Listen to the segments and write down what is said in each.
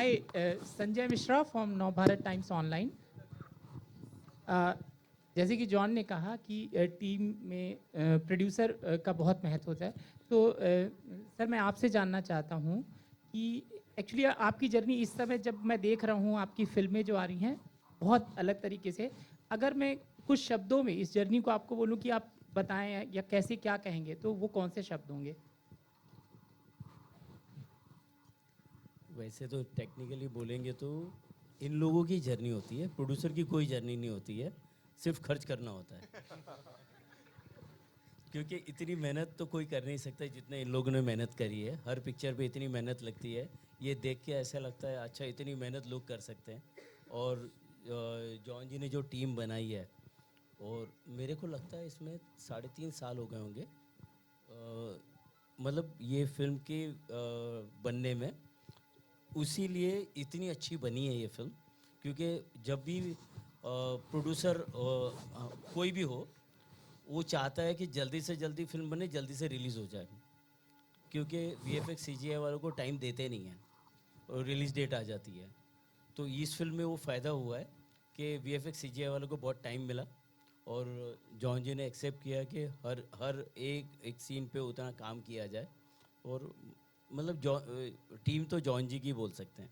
Hi, Sanjay Mishra from Navbharat Times Online. जैसे कि John ने कहा कि टीम में प्रोड्यूसर का बहुत महत्व होता है, तो सर मैं आपसे जानना चाहता हूँ कि एक्चुअली आपकी जर्नी इस समय जब मैं देख रहा हूँ, आपकी फिल्में जो आ रही हैं बहुत अलग तरीके से, अगर मैं कुछ शब्दों में इस जर्नी को आपको बोलूँ कि आप बताएं या कैसे क्या कहेंगे, तो वो कौन से शब्द होंगे? वैसे तो टेक्निकली बोलेंगे तो इन लोगों की जर्नी होती है, प्रोड्यूसर की कोई जर्नी नहीं होती है, सिर्फ खर्च करना होता है। क्योंकि इतनी मेहनत तो कोई कर नहीं सकता जितने इन लोगों ने मेहनत करी है। हर पिक्चर पे इतनी मेहनत लगती है, ये देख के ऐसा लगता है अच्छा इतनी मेहनत लोग कर सकते हैं। और जॉन जी ने जो टीम बनाई है, और मेरे को लगता है इसमें 3.5 साल हो गए होंगे मतलब ये फिल्म के बनने में। उसी लिए इतनी अच्छी बनी है ये फिल्म, क्योंकि जब भी प्रोड्यूसर कोई भी हो, वो चाहता है कि जल्दी से जल्दी फिल्म बने, जल्दी से रिलीज़ हो जाए, क्योंकि वीएफएक्स सीजीआई वालों को टाइम देते नहीं हैं और रिलीज़ डेट आ जाती है। तो इस फिल्म में वो फ़ायदा हुआ है कि वीएफएक्स सीजीआई वालों को बहुत टाइम मिला, और जॉन जी ने एक्सेप्ट किया कि हर हर एक सीन पे उतना काम किया जाए। और मतलब टीम तो जॉन जी की बोल सकते हैं,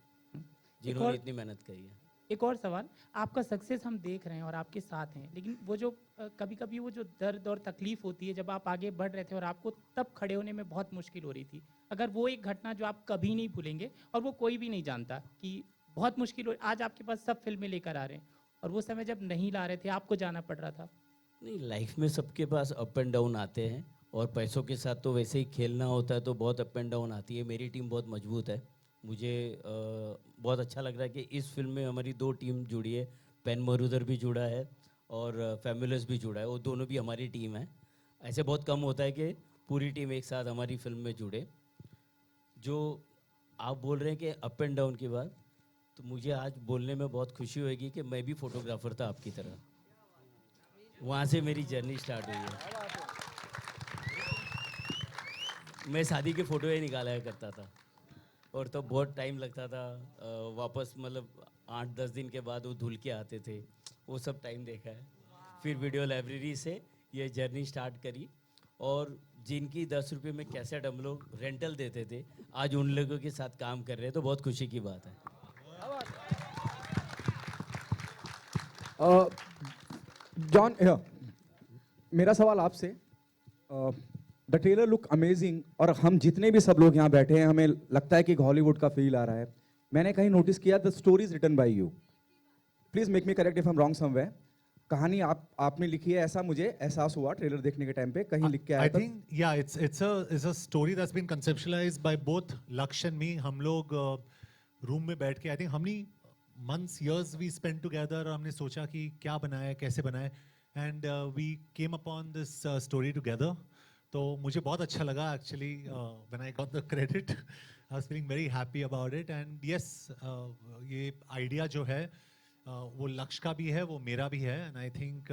जिन्होंने इतनी मेहनत करी है। एक और सवाल, आपका सक्सेस हम देख रहे हैं और आपके साथ हैं, लेकिन वो जो कभी कभी वो जो दर्द और तकलीफ होती है जब आप आगे बढ़ रहे थे और आपको तब खड़े होने में बहुत मुश्किल हो रही थी, अगर वो एक घटना जो आप कभी नहीं भूलेंगे और वो कोई भी नहीं जानता कि बहुत मुश्किल हो, आज आपके पास सब फिल्में लेकर आ रहे हैं और वो समय जब नहीं ला रहे थे, आपको जाना पड़ रहा था। नहीं, लाइफ में सबके पास अप एंड डाउन आते हैं, और पैसों के साथ तो वैसे ही खेलना होता है, तो बहुत अप एंड डाउन आती है। मेरी टीम बहुत मजबूत है। मुझे बहुत अच्छा लग रहा है कि इस फिल्म में हमारी 2 टीम जुड़ी है। पेन मरूदर भी जुड़ा है और फैमुलस भी जुड़ा है, वो दोनों भी हमारी टीम है। ऐसे बहुत कम होता है कि पूरी टीम एक साथ हमारी फिल्म में जुड़े। जो आप बोल रहे हैं कि अप एंड डाउन की बात, तो मुझे आज बोलने में बहुत खुशी होगी कि मैं भी फोटोग्राफर था आपकी तरह। वहाँ से मेरी जर्नी स्टार्ट हुई है। मैं शादी के फ़ोटो ही निकाला करता था, और तो बहुत टाइम लगता था वापस, मतलब 8-10 दिन के बाद वो धुल के आते थे। वो सब टाइम देखा है। फिर वीडियो लाइब्रेरी से ये जर्नी स्टार्ट करी, और जिनकी 10 रुपये में कैसेट हम लोग रेंटल देते थे, आज उन लोगों के साथ काम कर रहे हैं, तो बहुत खुशी की बात है। जॉन, मेरा सवाल आपसे, द ट्रेलर लुक अमेजिंग, और हम जितने भी सब लोग यहाँ बैठे हैं हमें लगता है कि हॉलीवुड का फील आ रहा है। मैंने कहीं नोटिस किया the story is written by you, please make me correct if I am wrong somewhere. कहानी आपने लिखी है, ऐसा मुझे एहसास हुआ ट्रेलर देखने के टाइम पे, कहीं लिख के आया था। I think yeah, it's a story that's been conceptualized by both Laksh and me. हम लोग रूम में बैठ के, I think how many months, years we spent together, और हमने सोचा कि क्या बनाए, कैसे बनाए, and we came upon this story together. तो मुझे बहुत अच्छा लगा actually when I got the credit. I was feeling very happy about it, and yes, ये idea जो है वो लक्ष्य का भी है, वो मेरा भी है, and I think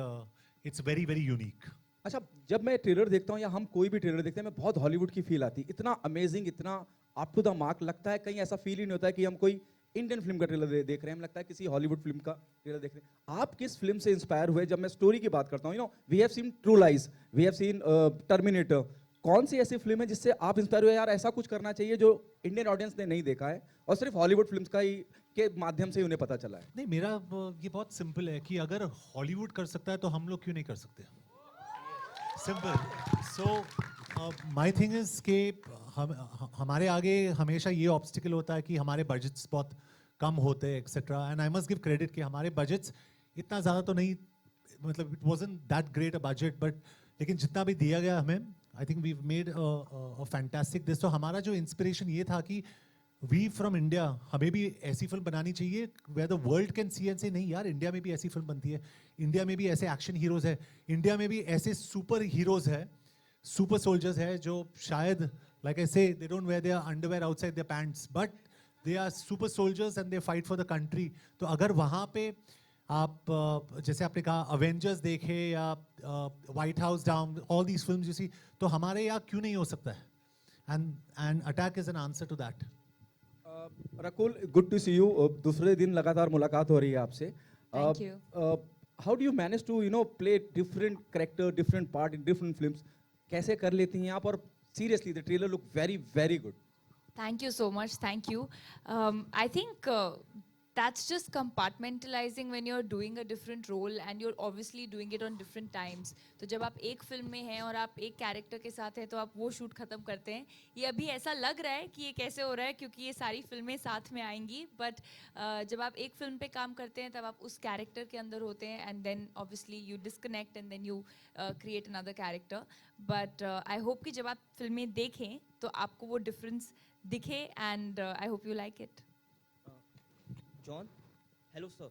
it's very very unique. अच्छा, जब मैं ट्रेलर देखता हूँ या हम कोई भी ट्रेलर देखते हैं, मैं बहुत हॉलीवुड की फील आती है, इतना अमेजिंग, इतना अप टू द मार्क लगता है। कहीं ऐसा फील ही नहीं होता है कि हम कोई इंडियन फिल्म का ट्रेलर देख रहे हैं, हमें लगता है किसी हॉलीवुड फिल्म का ट्रेलर देख रहे हैं। आप किस फिल्म से इंस्पायर हुए? जब मैं स्टोरी की बात करता हूँ, we have seen True Lies, we have seen Terminator, कौन सी ऐसी फिल्म है जिससे आप इंस्पायर हुए, यार ऐसा कुछ करना चाहिए जो इंडियन ऑडियंस ने नहीं देखा है और सिर्फ हॉलीवुड फिल्म्स का ही के माध्यम से उन्हें पता चला है? नहीं, मेरा ये बहुत सिंपल है कि अगर हॉलीवुड कर सकता है तो हम लोग क्यों नहीं कर सकते? Simple. So my thing is कि हमारे आगे हमेशा ये ऑब्स्टिकल होता है कि हमारे बजट्स बहुत कम होते हैं etcetera, and I must give credit कि हमारे बजट्स इतना ज़्यादा तो नहीं, मतलब it wasn't that great a budget, but लेकिन जितना भी दिया गया हमें, I think we made a fantastic this. तो हमारा जो इंस्पिरेशन ये था कि वी फ्रॉम इंडिया, हमें भी ऐसी फिल्म बनानी चाहिए where the world can see and से नहीं यार, इंडिया में भी ऐसी फिल्म बनती है, इंडिया में भी ऐसे एक्शन हीरोज है, इंडिया में भी ऐसे सुपर हीरोज है, सुपर सोल्जर्स है जो शायद like I say they don't wear their underwear outside their pants, but they are super soldiers and they fight for the country. तो अगर वहाँ पे आप जैसे आपने कहा अवेंजर्स देखे या White House Down, all these films you see, तो हमारे यहाँ क्यों नहीं हो सकता है? And Attack is an answer to that. Rakul, good to see you. दूसरे दिन लगातार मुलाकात हो रही है आपसे. Thank you. How do you manage to play different character, different part in different films? कैसे कर लेती हैं आप? और seriously the trailer look very very good. Thank you so much. Thank you. I think that's just compartmentalizing when you're doing a different role and you're obviously doing it on different times. तो जब आप एक film में हैं और आप एक character के साथ हैं तो आप वो शूट ख़त्म करते हैं. ये अभी ऐसा लग रहा है कि ये कैसे हो रहा है क्योंकि ये सारी फिल्में साथ में आएंगी. बट जब आप एक फिल्म पे काम करते हैं तब आप उस कैरेक्टर के अंदर होते हैं and then obviously you disconnect and then you create another character. But I hope कि जब आप फिल्में देखें तो आपको वो डिफरेंस दिखे and I hope you like it. John, hello sir,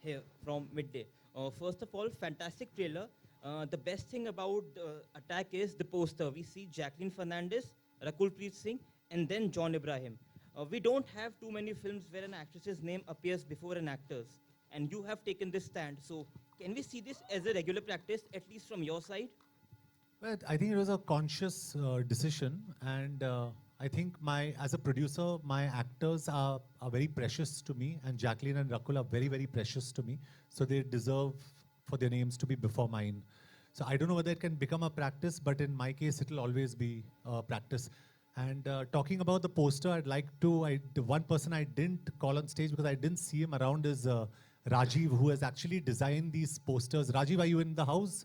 here from Midday. First of all, fantastic trailer. The best thing about Attack is the poster. We see Jacqueline Fernandez, Rakul Preet, and then John Ibrahim. We don't have too many films where an actress's name appears before an actor's, and you have taken this stand. So, can we see this as a regular practice, at least from your side? Well, I think it was a conscious decision, and I think as a producer, my actors are very precious to me, and Jacqueline and Rakul are very, very precious to me. So they deserve for their names to be before mine. So I don't know whether it can become a practice, but in my case, it will always be a practice. And talking about the poster, I'd like to, the one person I didn't call on stage because I didn't see him around is Rajiv, who has actually designed these posters. Rajiv, are you in the house?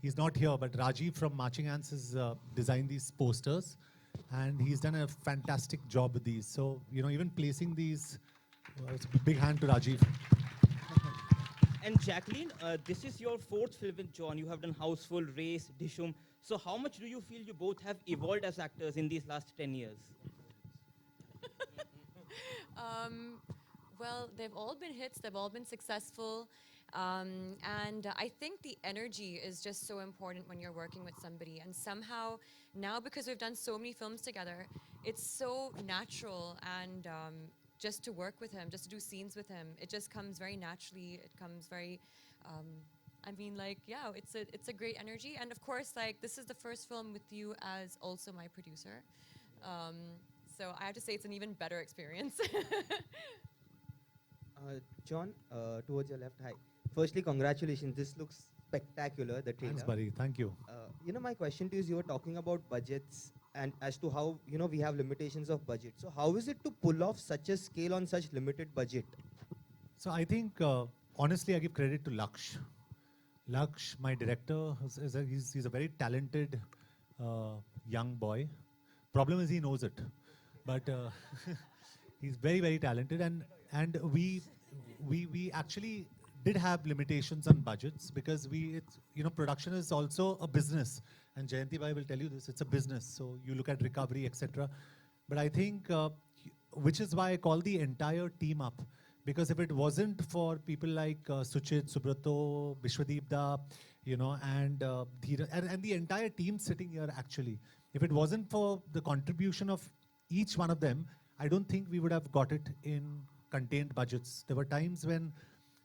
He's not here, but Rajiv from Marching Ants has designed these posters. And he's done a fantastic job with these. So, even placing these, it's a big hand to Rajiv. And Jacqueline, this is your fourth film with John. You have done Houseful, Race, Dishum. So how much do you feel you both have evolved as actors in these last 10 years? Well, they've all been hits. They've all been successful. And I think the energy is just so important when you're working with somebody. And somehow now, because we've done so many films together, it's so natural and just to work with him, just to do scenes with him, it just comes very naturally. It comes very, it's a great energy. And of course, this is the first film with you as also my producer. So I have to say it's an even better experience. John, towards your left, hi. Firstly, congratulations. This looks spectacular, the trailer. Thanks, buddy. Thank you. My question to you is, you were talking about budgets and as to how, we have limitations of budget. So how is it to pull off such a scale on such limited budget? So I think, honestly, I give credit to Laksh. Laksh, my director, he's a very talented young boy. Problem is he knows it. But he's very, very talented. And we actually did have limitations on budgets because production is also a business. And Jayanti Bhai will tell you this, it's a business. So you look at recovery, etc. But I think, which is why I call the entire team up. Because if it wasn't for people like Suchit, Subrato, Bishwadeep Da, and Dheeraj, and the entire team sitting here actually, if it wasn't for the contribution of each one of them, I don't think we would have got it in contained budgets. There were times when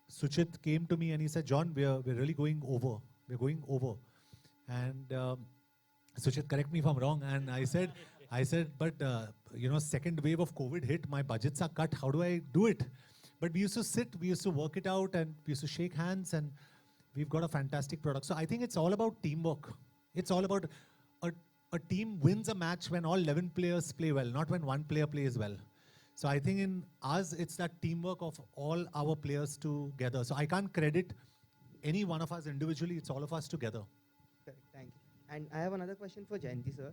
Suchit came to me and he said, John, we're really going over. We're going over. And Suchit, correct me if I'm wrong. And I said, but second wave of COVID hit, my budgets are cut. How do I do it? But we used to sit, we used to work it out, and we used to shake hands, and we've got a fantastic product. So I think it's all about teamwork. It's all about a team wins a match when all 11 players play well, not when one player plays well. So I think in us, it's that teamwork of all our players together. So I can't credit any one of us individually. It's all of us together. Correct, thank you. And I have another question for Jayanti, sir.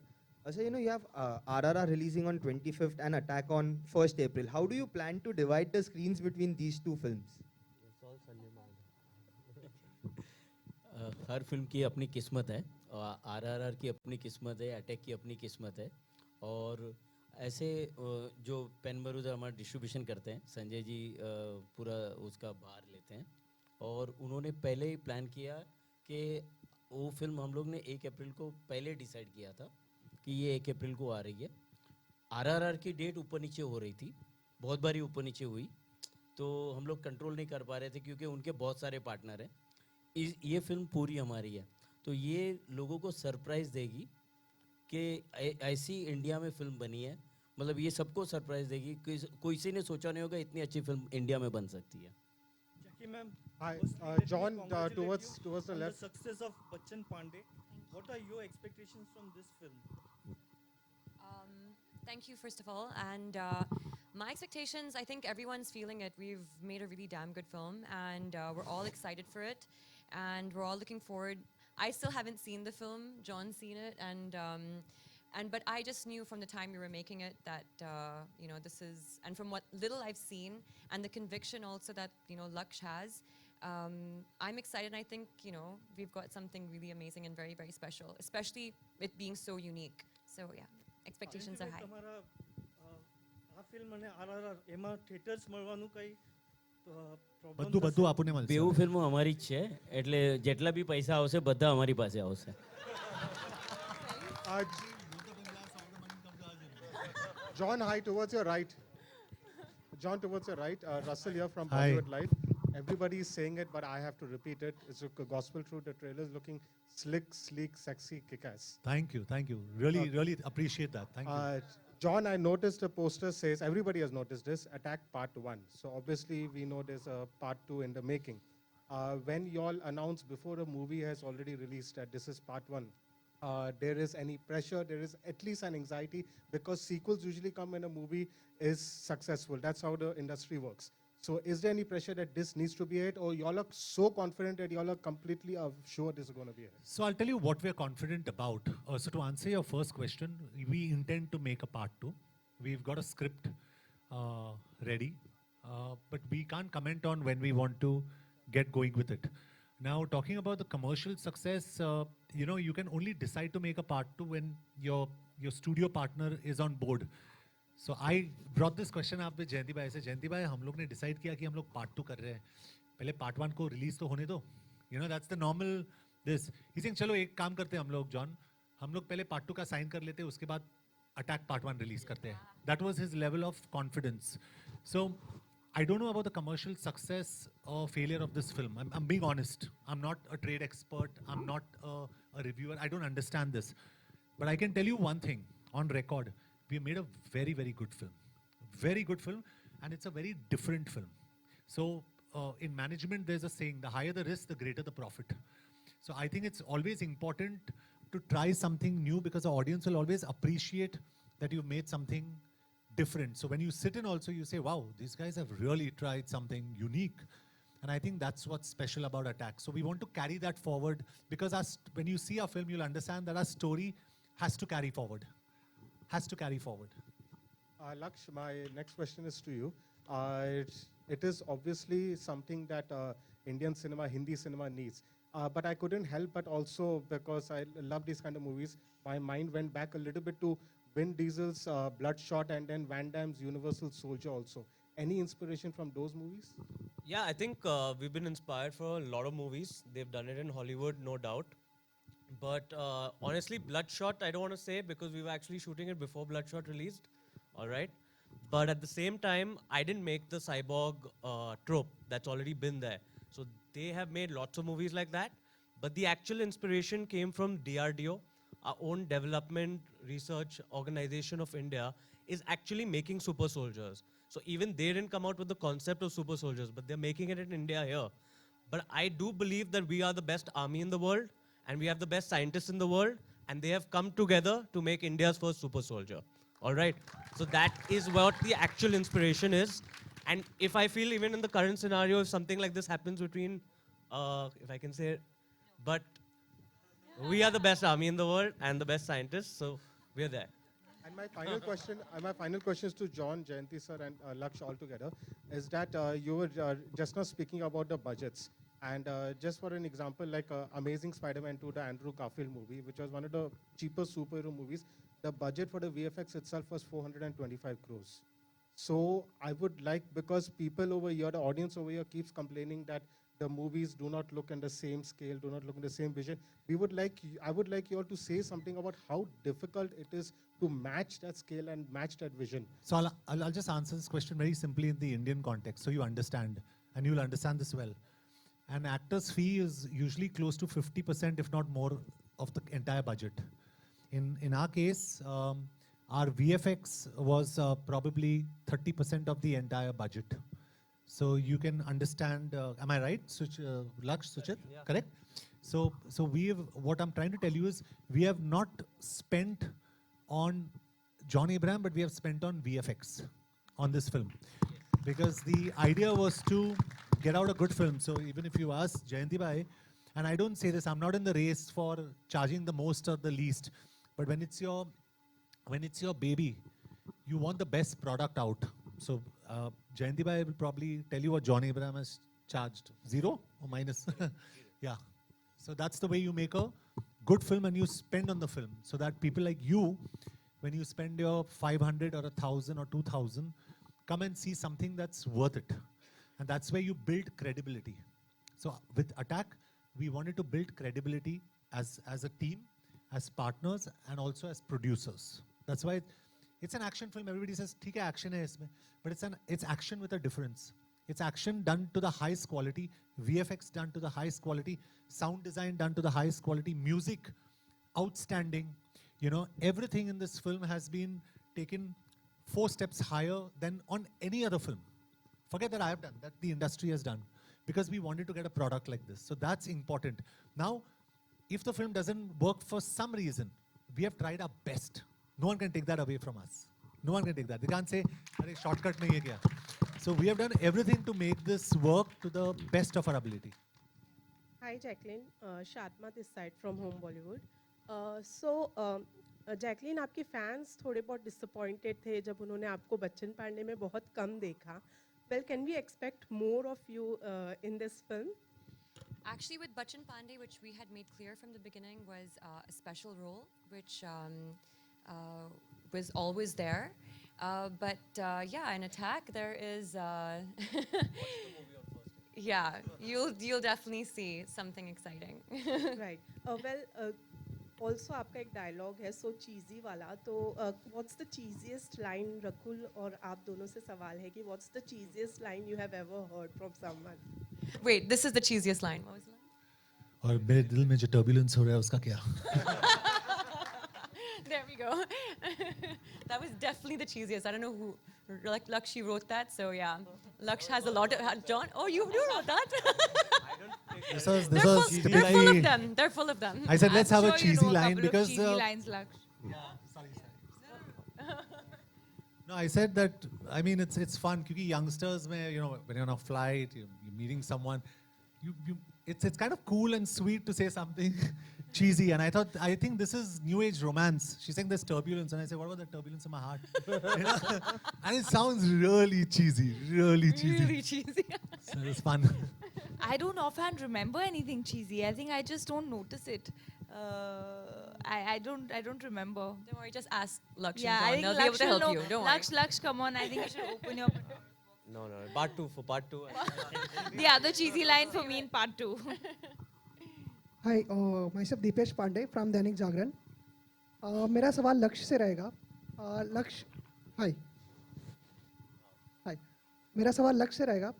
So, you have RRR releasing on 25th and Attack on 1st April. How do you plan to divide the screens between these two films? Her film की अपनी किस्मत है, आरआरआर की अपनी किस्मत है, attack की अपनी किस्मत है, और ऐसे जो पेन बरूद हमारा डिस्ट्रीब्यूशन करते हैं, संजय जी पूरा उसका भार लेते हैं, और उन्होंने पहले ही प्लान किया कि वो फिल्म हम लोग ने 1 अप्रैल को पहले डिसाइड किया था कि ये 1 अप्रैल को आ रही है. आरआरआर की डेट ऊपर नीचे हो रही थी, बहुत बारी ऊपर नीचे हुई, तो हम लोग कंट्रोल नहीं कर पा रहे थे क्योंकि उनके बहुत सारे पार्टनर हैं. ये फिल्म पूरी हमारी है, तो ये लोगों को सरप्राइज़ देगी कि ऐसी इंडिया में फिल्म बनी है, मतलब ये सबको सरप्राइज देगी, किसी ने सोचा नहीं होगा इतनी अच्छी फिल्म इंडिया में बन सकती है. Jackie ma'am, Hi, firstly, let me John, congratulate towards you towards the on left. the success of Bachchan Pandey. What are your expectations from this film? Thank you, first of all. And my expectations, I think everyone's feeling it. We've made a really damn good film, and we're all excited for it. And we're all looking forward. I still haven't seen the film. John's seen it, and but I just knew from the time we were making it that you know, this is, and from what little I've seen, and the conviction also that, you know, Laksh has. I'm excited. I think, you know, we've got something really amazing and very, very special, especially it being so unique. So yeah, expectations are high. તમારા આ film અને RRR એમાં theatres મળવાનું કઈ બધું બધું આપણને મળશે. બેઉ ફિલ્મો અમારી જ છે, એટલે જેટલા બી પૈસા આવશે બધા અમારી પાસે આવશે. Uh, John, hi, towards your right. John, towards your right. Russell here from Hi. Bollywood Live. Everybody is saying it, but I have to repeat it. It's a gospel truth. The trailer is looking slick, sleek, sexy, kick-ass. Thank you, thank you. Really, really appreciate that. Thank you. John, I noticed the poster says, everybody has noticed this, Attack Part 1. So obviously we know there's a Part 2 in the making. When you all announced before a movie has already released that this is Part 1, there is any pressure, there is at least an anxiety, because sequels usually come when a movie is successful. That's how the industry works. So is there any pressure that this needs to be it, or y'all are so confident that y'all are completely sure this is going to be it? So I'll tell you what we're confident about. So to answer your first question, we intend to make a part 2. We've got a script ready, but we can't comment on when we want to get going with it. Now, talking about the commercial success, you know, you can only decide to make a part 2 when your studio partner is on board. So I brought this question up with जयंती भाई से. जयंती भाई, हम लोग ने decide किया कि हम लोग part 2 कर रहे हैं. पहले part 1 को release तो होने दो. You know, that's the normal this. He's saying चलो एक काम करते हैं हम लोग, John. हम लोग पहले part 2 का sign कर लेते हैं, उसके बाद Attack Part 1 release करते हैं. That was his level of confidence. So I don't know about the commercial success or failure of this film. I'm being honest. I'm not a trade expert. I'm not a reviewer. I don't understand this. But I can tell you one thing on record. We made a very, very good film. Very good film. And it's a very different film. So in management, there's a saying, the higher the risk, the greater the profit. So I think it's always important to try something new, because the audience will always appreciate that you've made something different. So when you sit in also, you say, wow, these guys have really tried something unique. And I think that's what's special about Attack. So we want to carry that forward, because when you see our film, you'll understand that our story has to carry forward. Has to carry forward. Laksh, my next question is to you. It is obviously something that Indian cinema, Hindi cinema needs. But I couldn't help but also, because I love these kind of movies, my mind went back a little bit to Vin Diesel's Bloodshot and then Van Damme's Universal Soldier also. Any inspiration from those movies? Yeah, I think we've been inspired for a lot of movies. They've done it in Hollywood, no doubt. But honestly, Bloodshot, I don't want to say, because we were actually shooting it before Bloodshot released. All right. But at the same time, I didn't make the cyborg trope. That's already been there. So they have made lots of movies like that. But the actual inspiration came from DRDO, our own development research organization of India, is actually making super soldiers. So even they didn't come out with the concept of super soldiers, but they're making it in India here. But I do believe that we are the best army in the world, and we have the best scientists in the world, and they have come together to make India's first super soldier. All right? So that is what the actual inspiration is. And if I feel even in the current scenario, if something like this happens between, if I can say it, but we are the best army in the world and the best scientists, so we're there. And my final question is to John, Jayanti sir, and Laksh all together, is that you were just now speaking about the budgets. And just for an example, like Amazing Spider-Man 2, the Andrew Garfield movie, which was one of the cheapest superhero movies, the budget for the VFX itself was 425 crores. So I would like, because people over here, the audience over here keeps complaining that the movies do not look in the same scale, do not look in the same vision. I would like you all to say something about how difficult it is to match that scale and match that vision. So I'll just answer this question very simply in the Indian context, so you understand, and you'll understand this well. An actor's fee is usually close to 50%, if not more, of the entire budget. In our case, our VFX was probably 30% of the entire budget. So you can understand, am I right, Laksh, Suchit? Yeah. Correct? So what I'm trying to tell you is, we have not spent on John Abraham, but we have spent on VFX on this film. Because the idea was to get out a good film. So even if you ask Jayanti Bhai, and I don't say this, I'm not in the race for charging the most or the least, but when it's your baby, you want the best product out. So Jayanti Bhai will probably tell you what John Abraham has charged. 0 or minus? Yeah. So that's the way you make a good film, and you spend on the film, so that people like you, when you spend your 500 or 1,000 or 2,000, come and see something that's worth it. And that's where you build credibility. So with Attack, we wanted to build credibility as a team, as partners, and also as producers. That's why it's an action film. Everybody says, "Theek hai, action hai isme," but it's action with a difference. It's action done to the highest quality, VFX done to the highest quality, sound design done to the highest quality, music outstanding. You know, everything in this film has been taken 4 steps higher than on any other film. Forget that I have done, that the industry has done, because we wanted to get a product like this. So that's important. Now, if the film doesn't work for some reason, we have tried our best. No one can take that away from us. No one can take that. They can't say, "Arey, shortcut nahi hai kya?" So we have done everything to make this work to the best of our ability. Hi, Jacqueline. Shatma this side from Home Bollywood. Jacqueline, आपके fans थोड़े बहुत disappointed थे जब उन्होंने आपको बच्चन पांडे में बहुत कम देखा. Well, can we expect more of you in this film? Actually, with Bachchan Pandey, which we had made clear from the beginning, was a special role, which was always there. But yeah, in Attack, there is. Yeah, you'll definitely see something exciting. Right. Also आपका एक dialogue है so cheesy वाला. तो what's the cheesiest line, Rakul और आप दोनों से सवाल है कि what's the cheesiest line you have ever heard from someone? Wait, this is the cheesiest line. What was the line? और मेरे दिल में जो turbulence हो रहा है उसका क्या? There we go. That was definitely the cheesiest. I don't know who, like Lakshi wrote that, so yeah. Laksh has a lot of, John, oh, you wrote that? This was They're full of them. They're full of them. I said, let's have a Sure you cheesy know line couple of because. cheesy lines, Laksh. Sorry. No, I said that. I mean, it's fun because youngsters, when you're on a flight, you're meeting someone, it's kind of cool and sweet to say something cheesy. And I think this is new age romance. She's saying there's turbulence, and I say, what about the turbulence in my heart? And it sounds really cheesy, really cheesy. Really cheesy. So it's fun. I don't offhand remember anything cheesy. I think I just don't notice it. I don't remember. Don't worry, just ask Laksh Yeah, I and think John. They'll be able Laksh to will help know. you. Don't Laksh, come on. I think you should open your. No, part 2, for part 2. The other cheesy line for me in part 2. Hi, myself Deepesh Pandey from Dainik Jagran. मेरा सवाल लक्ष्य से रहेगा. हाय मेरा सवाल लक्ष्य से रहेगा.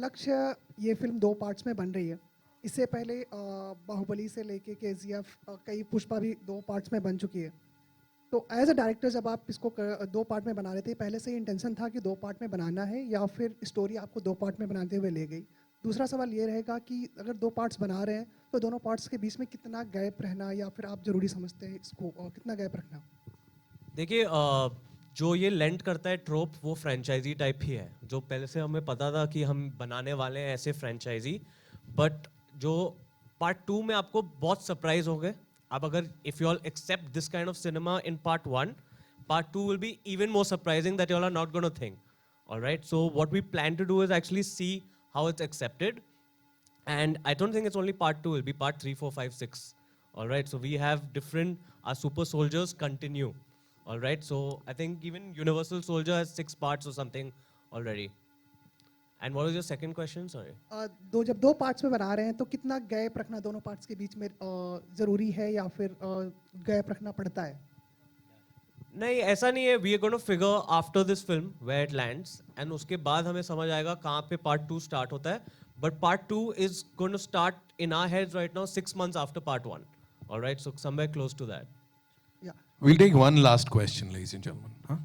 लक्ष्य, ये फिल्म 2 पार्ट्स में बन रही है. इससे पहले बाहुबली से लेके KGF, कई पुष्पा भी 2 पार्ट्स में बन चुकी है. तो एज अ डायरेक्टर जब आप इसको 2 पार्ट में बना रहे थे, पहले से ही इंटेंशन था कि 2 पार्ट में बनाना है, या फिर स्टोरी आपको 2 पार्ट में बनाते हुए ले गई? दूसरा सवाल ये रहेगा कि अगर 2 पार्ट्स बना रहे हैं तो दोनों पार्ट्स के बीच में कितना गैप रहना, या फिर आप ज़रूरी समझते हैं इसको, और कितना गैप रखना? देखिए, जो ये लेंट करता है ट्रोप, वो फ्रेंचाइजी टाइप ही है. जो पहले से हमें पता था कि हम बनाने वाले हैं ऐसे फ्रेंचाइजी, बट जो पार्ट 2 में आपको बहुत सरप्राइज होंगे. अब अगर if you all accept this kind of cinema in part 1, part 2 will be even more surprising that you all are not gonna think. Alright, so what we plan to do is actually see how it's accepted, and I don't think it's only part 2, it'll be part 3, 4, 5, 6. All right, so we have different, our super soldiers continue. All right, so I think even Universal Soldier has 6 parts or something already. And what was your second question? Sorry. जब 2 parts में बना रहे हैं तो कितना gap रखना दोनों parts के बीच में ज़रूरी है, या फिर गैप रखना पड़ता है? नहीं, ऐसा नहीं है. We are going to figure after this film where it lands, and उसके बाद हमें समझ आएगा कहाँ पे पार्ट 2 स्टार्ट होता है. But part 2 is going to start in our heads right now 6 months after part 1. Alright, so somewhere close to that. या We'll take one last question, ladies and gentlemen. Huh?